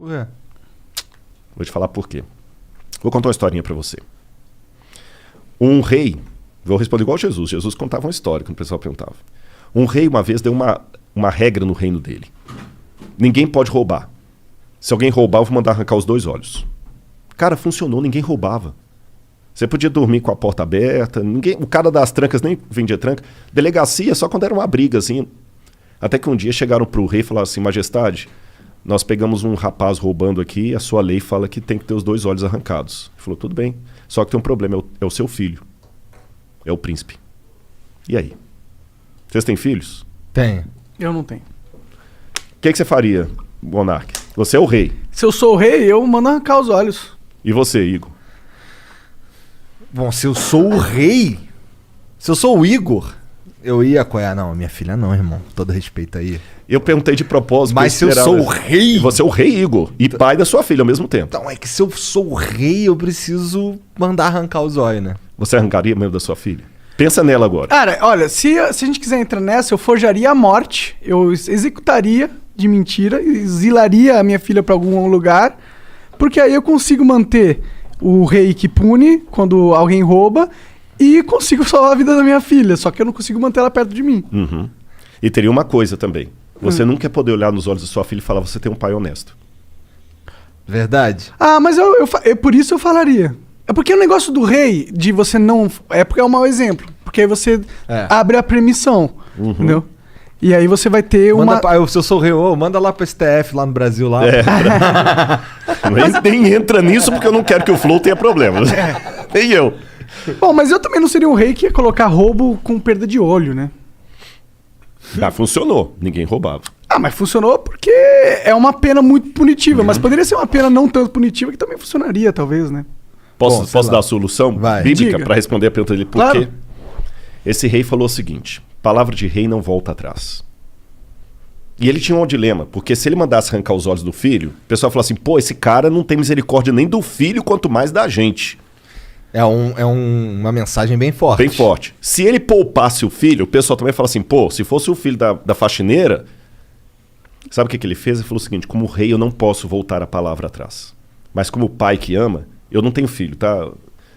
Ué. Vou te falar por quê. Vou contar uma historinha pra você. Um rei, vou responder igual Jesus. Jesus contava uma história quando o pessoal perguntava. Um rei uma vez deu uma regra no reino dele. Ninguém pode roubar. Se alguém roubar, eu vou mandar arrancar os 2 olhos. Cara, funcionou, ninguém roubava. Você podia dormir com a porta aberta, o cara das trancas nem vendia tranca. Delegacia só quando era uma briga, assim. Até que um dia chegaram pro rei e falaram assim: Majestade, nós pegamos um rapaz roubando aqui, a sua lei fala que tem que ter os 2 olhos arrancados. Ele falou: tudo bem, só que tem um problema, é o seu filho. É o príncipe. E aí? Vocês têm filhos? Tenho. Eu não tenho. O que você faria, Monark? Você é o rei. Se eu sou o rei, eu mando arrancar os olhos. E você, Igor? Bom, se eu sou o rei, se eu sou o Igor, eu ia apoiar. Não, minha filha não, irmão. Todo respeito aí. Eu perguntei de propósito. Mas se eu sou o rei... Você é o rei, Igor. E pai da sua filha ao mesmo tempo. Então, é que se eu sou o rei, eu preciso mandar arrancar os olhos, né? Você arrancaria mesmo da sua filha? Pensa nela agora. Cara, olha, se a gente quiser entrar nessa, eu forjaria a morte, eu executaria de mentira, exilaria a minha filha pra algum lugar, porque aí eu consigo manter o rei que pune quando alguém rouba e consigo salvar a vida da minha filha, só que eu não consigo manter ela perto de mim. Uhum. E teria uma coisa também. Você nunca ia poder olhar nos olhos da sua filha e falar: você tem um pai honesto. Verdade? Ah, mas por isso eu falaria. É porque o negócio do rei, de você não... É porque é um mau exemplo. Porque aí você abre a permissão, entendeu? E aí você vai ter Se eu sou o rei, manda lá pro STF, lá no Brasil, lá. Nem entra nisso porque eu não quero que o Flow tenha problemas. Nem eu. Bom, mas eu também não seria um rei que ia colocar roubo com perda de olho, né? Ah, funcionou. Ninguém roubava. Ah, mas funcionou porque é uma pena muito punitiva. Mas poderia ser uma pena não tanto punitiva que também funcionaria, talvez, né? Posso dar a solução bíblica para responder a pergunta dele? Por quê? Esse rei falou o seguinte: palavra de rei não volta atrás. E ele tinha um dilema, porque se ele mandasse arrancar os olhos do filho, o pessoal falou assim: pô, esse cara não tem misericórdia nem do filho, quanto mais da gente. É uma mensagem bem forte. Bem forte. Se ele poupasse o filho, o pessoal também fala assim: pô, se fosse o filho da faxineira... Sabe o que ele fez? Ele falou o seguinte: como rei eu não posso voltar a palavra atrás. Mas como pai que ama, eu não tenho filho, tá,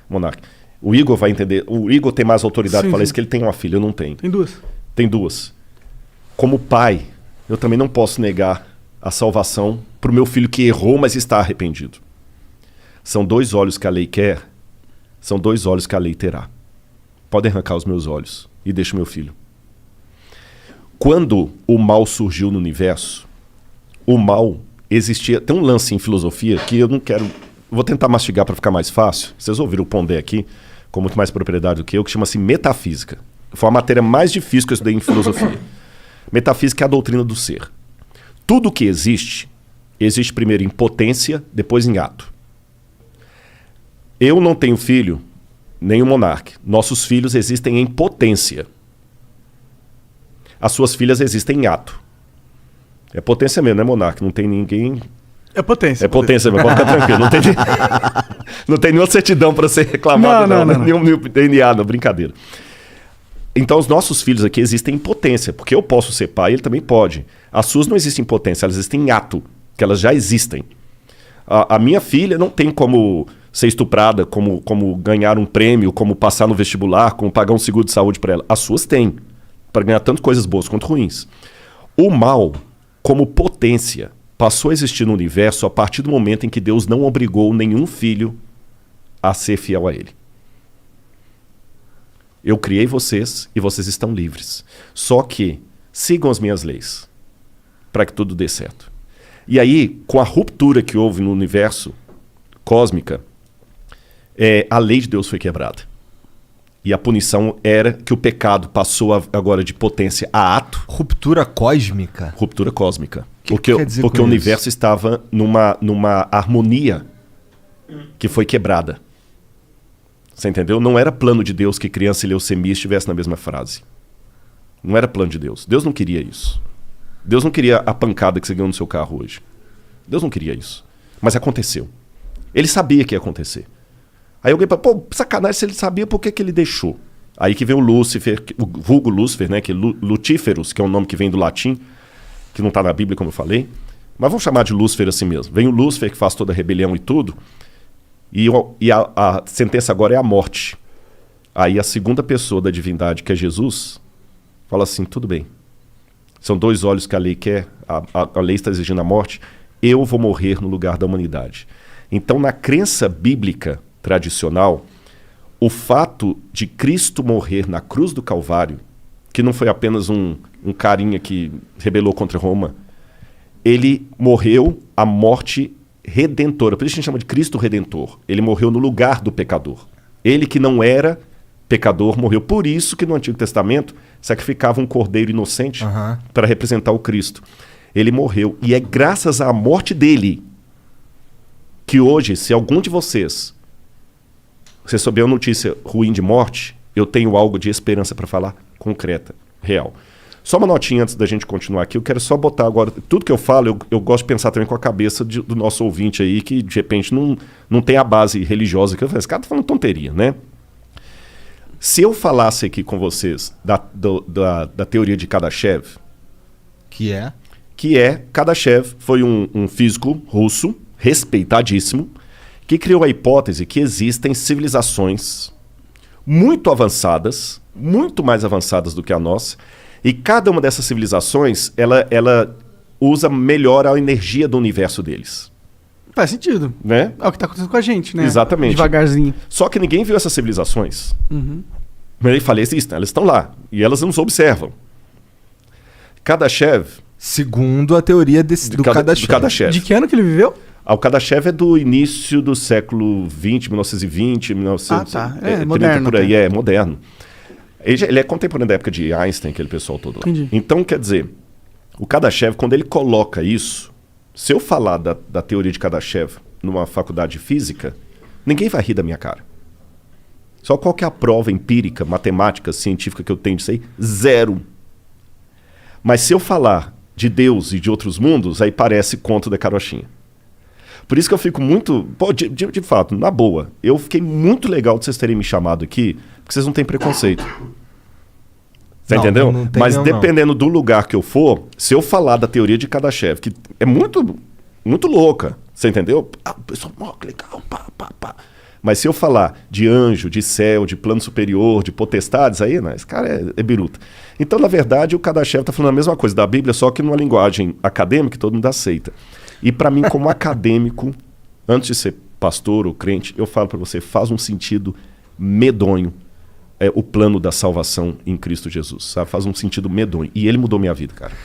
Monark? O Igor vai entender. O Igor tem mais autoridade para falar isso, que ele tem uma filha, eu não tenho. Tem 2. Tem 2. Como pai, eu também não posso negar a salvação pro meu filho que errou, mas está arrependido. São 2 olhos que a lei quer, são 2 olhos que a lei terá. Podem arrancar os meus olhos e deixa o meu filho. Quando o mal surgiu no universo, o mal existia... Tem um lance em filosofia que eu não quero... Vou tentar mastigar para ficar mais fácil. Vocês ouviram o Pondé aqui, com muito mais propriedade do que eu, que chama-se metafísica. Foi a matéria mais difícil que eu estudei em filosofia. Metafísica é a doutrina do ser. Tudo que existe primeiro em potência, depois em ato. Eu não tenho filho, nem o Monark. Nossos filhos existem em potência. As suas filhas existem em ato. É potência mesmo, né, Monark? Não tem ninguém... É potência. É potência, mas pode ficar tranquilo. Não tem nenhuma certidão para ser reclamado, não. Nenhum DNA, não, brincadeira. Então, os nossos filhos aqui existem em potência, porque eu posso ser pai, ele também pode. As suas não existem em potência, elas existem em ato, que elas já existem. A minha filha não tem como ser estuprada, como ganhar um prêmio, como passar no vestibular, como pagar um seguro de saúde para ela. As suas têm, para ganhar tanto coisas boas quanto ruins. O mal, como potência, passou a existir no universo a partir do momento em que Deus não obrigou nenhum filho a ser fiel a ele. Eu criei vocês e vocês estão livres. Só que sigam as minhas leis para que tudo dê certo. E aí, com a ruptura que houve no universo cósmica, a lei de Deus foi quebrada. E a punição era que o pecado passou agora de potência a ato. Ruptura cósmica? Ruptura cósmica. Que quer dizer porque o universo estava numa harmonia que foi quebrada. Você entendeu? Não era plano de Deus que criança e leucemia estivessem na mesma frase. Não era plano de Deus. Deus não queria isso. Deus não queria a pancada que você ganhou no seu carro hoje. Deus não queria isso. Mas aconteceu. Ele sabia que ia acontecer. Aí alguém fala: pô, sacanagem, se ele sabia, por que ele deixou? Aí que vem o Lúcifer, o vulgo Lúcifer, né? Que Lutíferos, que é um nome que vem do latim, que não está na Bíblia, como eu falei. Mas vamos chamar de Lúcifer assim mesmo. Vem o Lúcifer que faz toda a rebelião e tudo, e a sentença agora é a morte. Aí a segunda pessoa da divindade, que é Jesus, fala assim, tudo bem. São 2 olhos que a lei quer, a lei está exigindo a morte, eu vou morrer no lugar da humanidade. Então, na crença bíblica tradicional, o fato de Cristo morrer na cruz do Calvário, que não foi apenas um carinha que rebelou contra Roma, ele morreu a morte redentora. Por isso a gente chama de Cristo Redentor. Ele morreu no lugar do pecador. Ele que não era pecador morreu. Por isso que no Antigo Testamento sacrificava um cordeiro inocente para representar o Cristo. Ele morreu. E é graças à morte dele que hoje, se algum de vocês receber uma notícia ruim de morte, eu tenho algo de esperança para falar concreta, real. Só uma notinha antes da gente continuar aqui. Eu quero só botar agora... Tudo que eu falo, eu gosto de pensar também com a cabeça do nosso ouvinte aí, que de repente não tem a base religiosa. Que eu falei, esse cara tá falando tonteria, né? Se eu falasse aqui com vocês da teoria de Kardashev... Que é? Kardashev foi um físico russo, respeitadíssimo, que criou a hipótese que existem civilizações muito avançadas, muito mais avançadas do que a nossa, e cada uma dessas civilizações, ela usa melhor a energia do universo deles. Faz sentido. Né? É o que tá acontecendo com a gente, né? Exatamente. Devagarzinho. Só que ninguém viu essas civilizações. Uhum. Mas ele fala, existem, elas estão lá, e elas nos observam. Kardashev... Segundo a teoria do Kardashev. De que ano que ele viveu? O Kardashev é do início do século XX, 1920, 1900, tá. 30 moderno. por aí, é moderno. Ele é contemporâneo da época de Einstein, aquele pessoal todo lá. Entendi. Então, quer dizer, o Kardashev, quando ele coloca isso, se eu falar da teoria de Kardashev numa faculdade de física, ninguém vai rir da minha cara. Só qual que é a prova empírica, matemática, científica que eu tenho disso aí? Zero. Mas se eu falar de Deus e de outros mundos, aí parece conto da carochinha. Por isso que eu fico muito... Pô, de fato, na boa, eu fiquei muito legal de vocês terem me chamado aqui, porque vocês não têm preconceito. Você entendeu? Não tem, mas não, dependendo do lugar que eu for, se eu falar da teoria de Kardashev, que é muito, muito louca, você entendeu? Ah, o pessoal, que legal, pá. Mas se eu falar de anjo, de céu, de plano superior, de potestades, aí, né, esse cara é biruta. Então, na verdade, o Kardashev está falando a mesma coisa da Bíblia, só que numa linguagem acadêmica que todo mundo aceita. E para mim, como acadêmico, antes de ser pastor ou crente, eu falo para você, faz um sentido medonho o plano da salvação em Cristo Jesus. Sabe? Faz um sentido medonho. E ele mudou minha vida, cara.